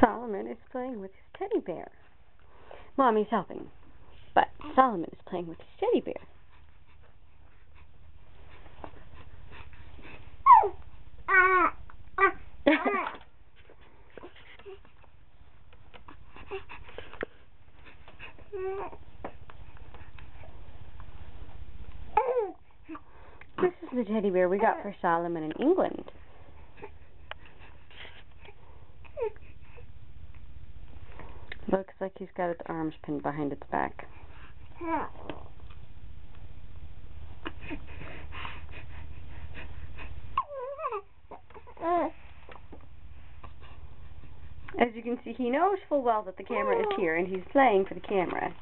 Solomon is playing with his teddy bear. Mommy's helping, but Solomon is playing with his teddy bear. This is the teddy bear we got for Solomon in England. Looks like he's got its arms pinned behind its back. As you can see, he knows full well that the camera is here, and he's playing for the camera.